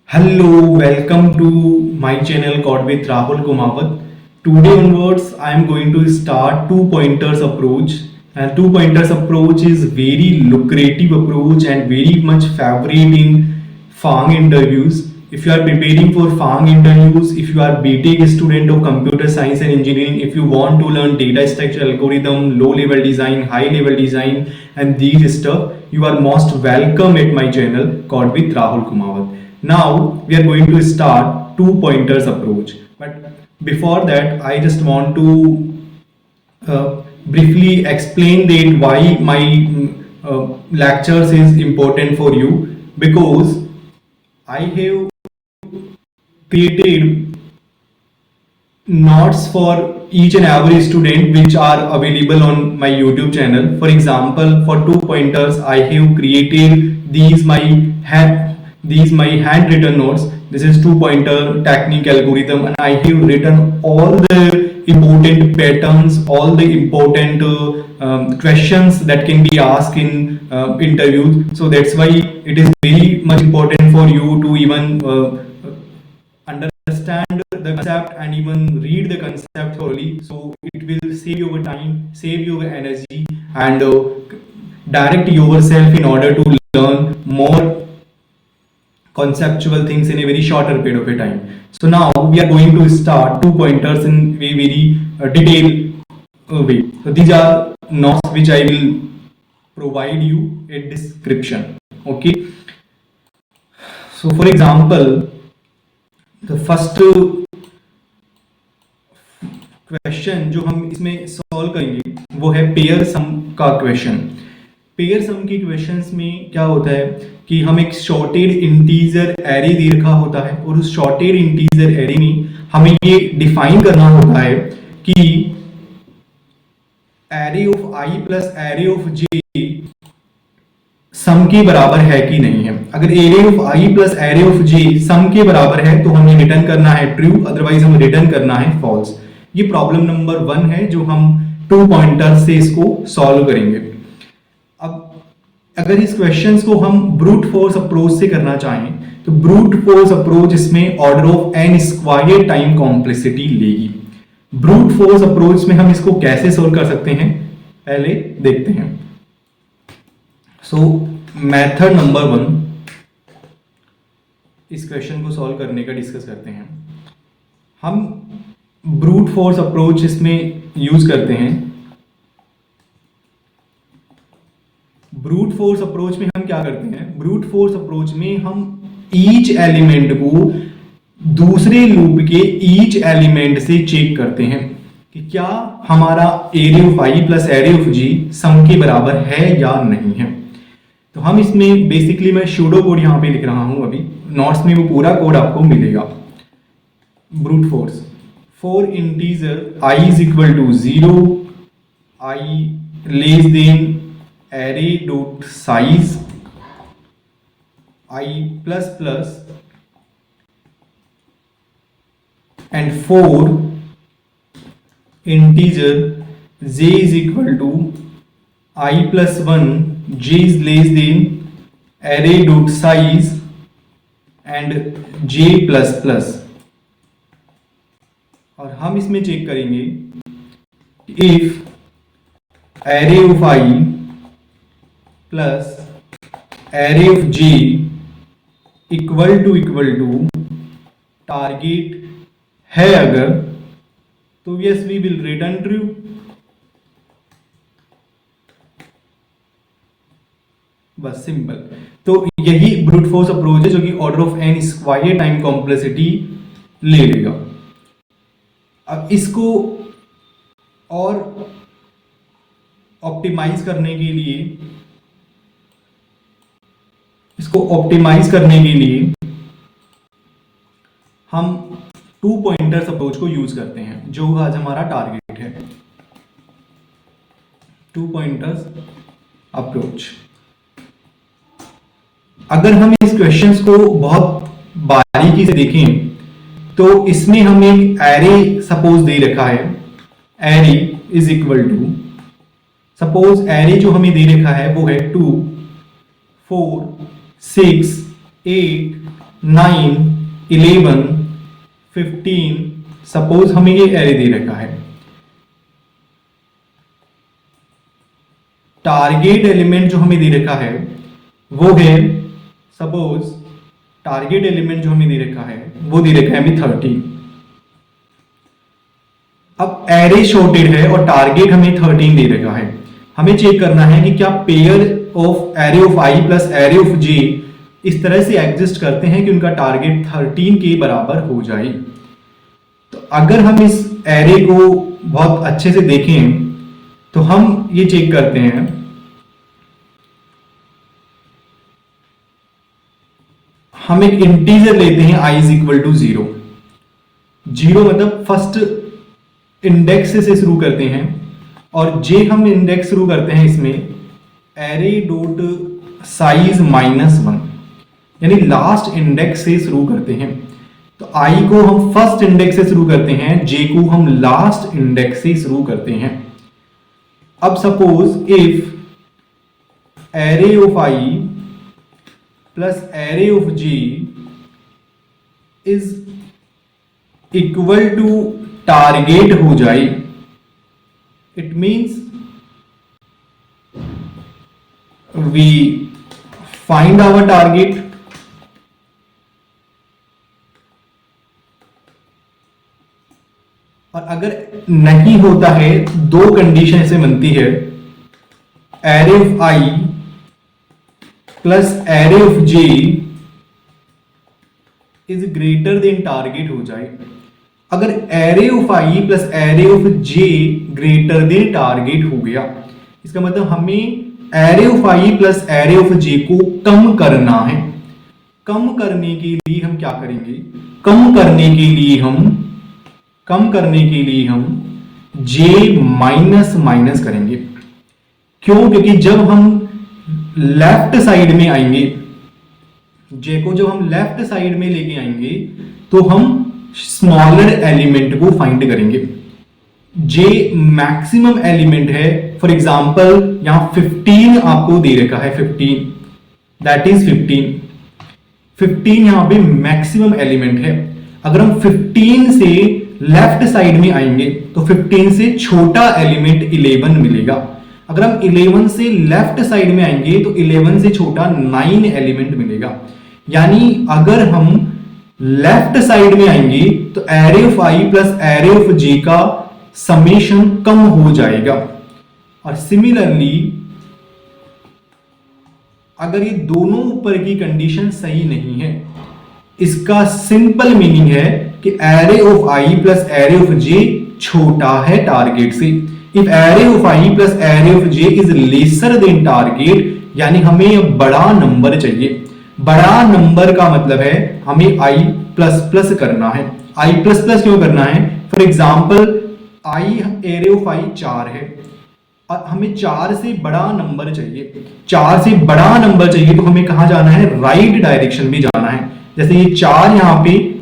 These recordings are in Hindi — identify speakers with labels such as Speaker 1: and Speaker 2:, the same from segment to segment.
Speaker 1: Hello, welcome to my channel Code with Rahul Kumawat. Today onwards, I am going to start two pointers approach. And two pointers approach is very lucrative approach and very much favorite in FANG interviews. If you are preparing for FANG interviews, if you are BTech student of computer science and engineering, if you want to learn data structure algorithm, low level design, high level design, and these stuff, you are most welcome at my channel Code with Rahul Kumawat. Now we are going to start two pointers approach. But before that, I just want to briefly explain that why my lectures is important for you, because I have created notes for each and every student which are available on my YouTube channel. For example, for two pointers, I have created these my handwritten notes. This is two pointer technique algorithm, and I have written all the important patterns, all the important questions that can be asked in interviews. So that's why it is very much important for you to even understand the concept and even read the concept thoroughly, so it will save your time, save your energy, and direct yourself in order to learn more conceptual things in a very shorter period of a time. So now we are going to start two pointers in a very detailed way. So these are notes which I will provide you a description. Okay, so for example, the first question जो हम इसमें सॉल्व करेंगे वो है पेयर सम का क्वेश्चन। पेयर सम के क्वेश्चंस में क्या होता है कि हम एक शॉर्टेड इंटीजर एरे दे रखा होता है, और उस शॉर्टेड इंटीजर एरे में हमें ये डिफाइन करना होता है कि array of i plus array of j sum के बराबर है कि नहीं है। अगर array of i plus array of j sum के बराबर है तो हमें रिटर्न करना है ट्रू, अदरवाइज हमें रिटर्न करना है फॉल्स। ये प्रॉब्लम नंबर 1 है जो हम टू पॉइंटर से इसको सॉल्व करेंगे। अब अगर इस क्वेश्चंस को हम ब्रूट फोर्स अप्रोच से करना चाहें तो ब्रूट फोर्स अप्रोच इसमें order of n square time complexity लेगी। ब्रूट फोर्स अप्रोच में हम इसको कैसे सॉल्व कर सकते हैं पहले देखते हैं। सो मेथड नंबर 1, इस क्वेश्चन को सॉल्व करने का डिस्कस करते हैं। हम ब्रूट फोर्स अप्रोच इसमें यूज करते हैं। ब्रूट फोर्स अप्रोच में हम क्या करते हैं, ब्रूट फोर्स अप्रोच में हम ईच एलिमेंट को दूसरे लूप के ईच एलिमेंट से चेक करते हैं कि क्या हमारा array of i plus array of g sum के बराबर है या नहीं है। तो हम इसमें बेसिकली मैं सूडो कोड यहां पे लिख रहा हूं, अभी नोट्स में वो पूरा कोड आपको मिलेगा। Brute force for integer i is equal to 0, i less than array dot size i plus plus, and for integer j is equal to i plus 1, j is less than array dot size and j plus plus। और हम इसमें चेक करेंगे if array of I plus array of j equal to target है अगर, तो yes we will return true। बस सिंपल। तो यही ब्रूट फोर्स अप्रोच है जो कि order of n square time complexity ले लेगा। अब इसको और ऑप्टिमाइज करने के लिए हम टू पॉइंटर्स अप्रोच को यूज करते हैं, जो आज हमारा टारगेट है, टू पॉइंटर्स अप्रोच। अगर हम इस क्वेश्चंस को बहुत बारीकी से देखें तो इसमें हम एक एरे सपोज दे रखा है, array is equal to, suppose array जो हमें दे रखा है वो है 2, 4, 6, 8, 9, 11, 15, सपोज हमें ये एरे दे रखा है। टारगेट एलिमेंट जो हमें दे रखा है वो है, सपोज टारगेट एलिमेंट जो हमें दे रखा है वो दे रखा है हमें 13। अब एरे शॉर्टेड है और टारगेट हमें 13 दे रखा है। हमें चेक करना है कि क्या pair of array of i plus array of j इस तरह से एग्जिस्ट करते हैं कि उनका टारगेट 13 के बराबर हो जाए। तो अगर हम इस एरे को बहुत अच्छे से देखें तो हम ये चेक करते हैं, हम एक इंटीजर लेते हैं i इज इक्वल टू 0। 0 मतलब फर्स्ट इंडेक्स से शुरू करते हैं और जे हम इंडेक्स शुरू करते हैं इसमें एरे डॉट साइज -1, यानी लास्ट इंडेक्स से शुरू करते हैं। तो i को हम फर्स्ट इंडेक्स से शुरू करते हैं, j को हम लास्ट इंडेक्स से शुरू करते हैं। अब suppose if array of i plus array of j is equal to target हो जाए, it means we find our target. और अगर नहीं होता है, दो कंडीशन ऐसे बनती है, array of i plus array of j is greater than target हो जाए। अगर array of i plus array of j greater than target हो गया, इसका मतलब हमें array of i plus array of j को कम करना है। कम करने के लिए हम क्या करेंगे? कम करने के लिए हम j माइनस माइनस करेंगे। क्यों? क्योंकि जब हम लेफ्ट साइड में आएंगे, j को जब हम लेफ्ट साइड में लेके आएंगे तो हम स्मॉलर एलिमेंट को फाइंड करेंगे। j मैक्सिमम एलिमेंट है। फॉर एग्जांपल यहां 15 आपको दे रखा है, 15 दैट इज 15 यहां पे मैक्सिमम एलिमेंट है। अगर हम 15 से लेफ्ट साइड में आएंगे तो 15 से छोटा एलिमेंट 11 मिलेगा। अगर हम 11 से लेफ्ट साइड में आएंगे तो 11 से छोटा 9 एलिमेंट मिलेगा। यानी अगर हम लेफ्ट साइड में आएंगे तो array of i plus array of j का समेशन कम हो जाएगा। और सिमिलरली अगर ये दोनों ऊपर की कंडीशन सही नहीं है, इसका सिंपल मीनिंग है कि array of i plus array of j छोटा है टारगेट से। If array of i plus array of j is lesser than target, यानी हमें बड़ा नंबर चाहिए। बड़ा नंबर का मतलब है हमें आई प्लस प्लस करना है। आई प्लस प्लस क्यों करना है? For example i array of i 4 है और हमें 4 से बड़ा नंबर चाहिए। 4 से बड़ा नंबर चाहिए तो हमें कहां जाना है? राइट डायरेक्शन में जाना है। जैसे ये 4 यहां पे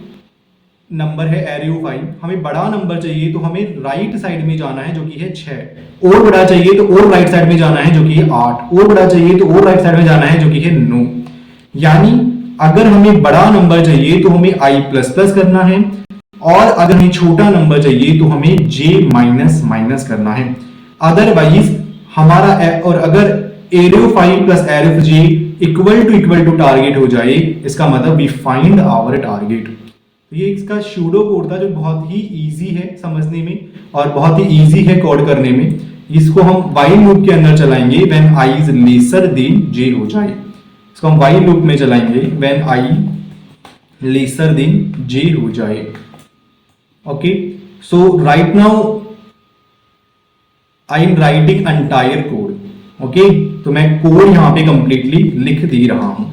Speaker 1: नंबर है एरे ऑफ आई, हमें बड़ा नंबर चाहिए तो हमें राइट साइड में जाना है जो कि है 6। और बड़ा चाहिए तो और राइट साइड में जाना है जो कि है 8। और बड़ा चाहिए तो और राइट साइड में जाना है जो कि है 9। यानी अगर हमें बड़ा नंबर चाहिए तो हमें आई प्लस प्लस करना है और अगर हमें छोटा नंबर चाहिए तो हमें जे माइनस माइनस करना है। अदरवाइज हमारा और अगर array of i plus array of j equal to target हो जाए, इसका मतलब वी फाइंड आवर टारगेट। ये इसका सूडो कोड था जो बहुत ही इजी है समझने में और बहुत ही इजी है कोड करने में। इसको हम व्हाइल लूप के अंदर चलाएंगे when i is lesser than j हो जाए। इसको हम व्हाइल लूप में चलाएंगे when i lesser than j हो जाए। Okay, so right now I am writing entire code. Okay, तो मैं कोड यहां पे कंप्लीटली लिख दे रहा हूं।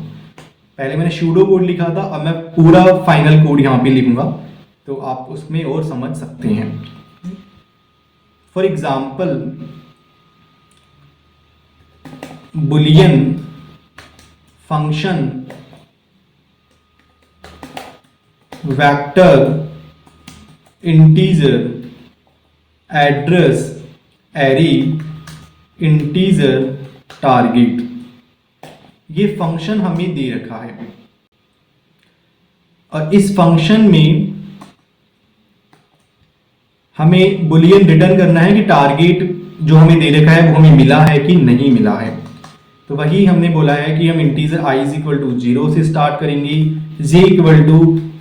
Speaker 1: पहले मैंने सूडो कोड लिखा था, अब मैं पूरा फाइनल कोड यहां पे लिखूंगा तो आप उसमें और समझ सकते हैं। For example Boolean function vector integer address array integer target, ये फंक्शन हमें दे रखा है। और इस फंक्शन में हमें बुलियन रिटर्न करना है कि टारगेट जो हमें दे रखा है वो हमें मिला है कि नहीं मिला है। तो वही हमने बोला है कि हम integer i is equal to 0 से स्टार्ट करेंगे, j equal to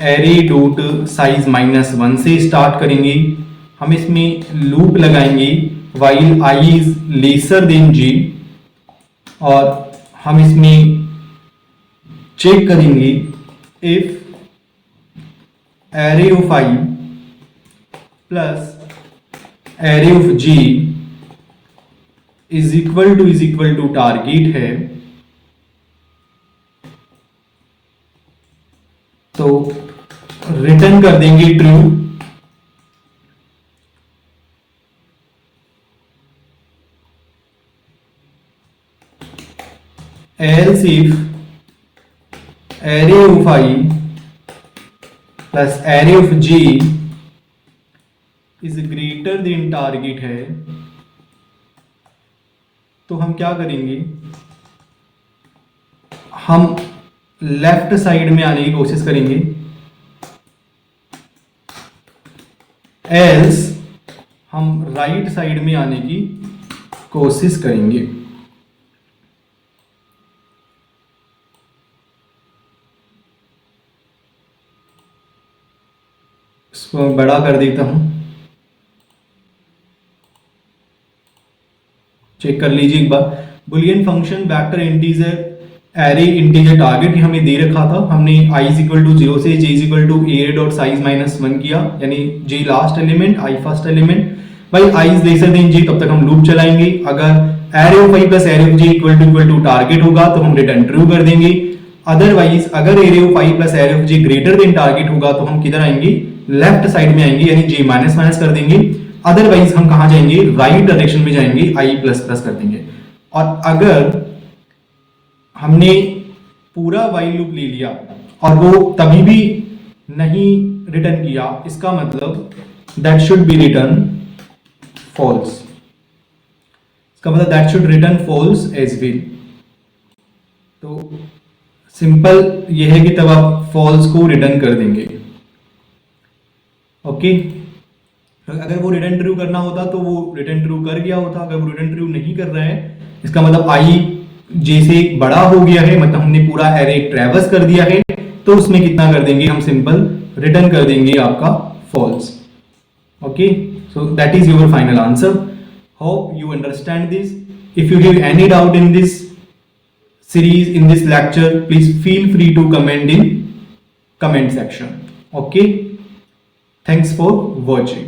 Speaker 1: array dot size -1 से स्टार्ट करेंगे। हम इसमें लूप लगाएंगे while i is lesser than j, और हम इसमें चेक करेंगे if array of i plus array of j is equal to target है, तो रिटर्न कर देंगे true. Else if array of i plus array of j is greater than target है, तो हम क्या करेंगे, हम लेफ्ट साइड में आने की कोशिश करेंगे, एल्स हम राइट साइड में आने की कोशिश करेंगे। इसको बड़ा कर देता हूं, चेक कर लीजिए एक बार। Boolean function vector integer array integer target हमें दे रखा था, हमने i इज इक्वल टू 0 से j is equal to array dot size -1 किया, यानी j last element i first element. भाई i is lesser than j, तब तक हम लूप चलाएंगे। अगर array of i plus array of j equal to target होगा तो हम रिटर्न ट्रू कर देंगे। अदरवाइज अगर array of i plus array of j greater than target होगा तो हम किधर आएंगे, लेफ्ट साइड में आएंगे, यानी j माइनस माइनस कर देंगे। अदरवाइज हम कहां जाएंगे, राइट डायरेक्शन में जाएंगे, i प्लस प्लस कर देंगे। और अगर हमने पूरा while लूप ले लिया और वो तभी भी नहीं रिटर्न किया, इसका मतलब that should be return false, इसका मतलब that should return false as well. तो सिंपल ये है कि तब आप फॉल्स को रिटर्न कर देंगे। ओके, अगर वो रिटर्न ट्रू करना होता तो वो रिटर्न ट्रू कर गया होता। अगर वो रिटर्न ट्रू नहीं कर रहा है, इसका मतलब i j से बड़ा हो गया है, मतलब हमने पूरा एरे ट्रैवर्स कर दिया है, तो उसमें कितना कर देंगे, हम सिंपल रिटर्न कर देंगे आपका false. Okay, so that is your final answer. Hope you understand this. If you have any doubt in this series, in this lecture, please feel free to comment in comment section. Okay, thanks for watching.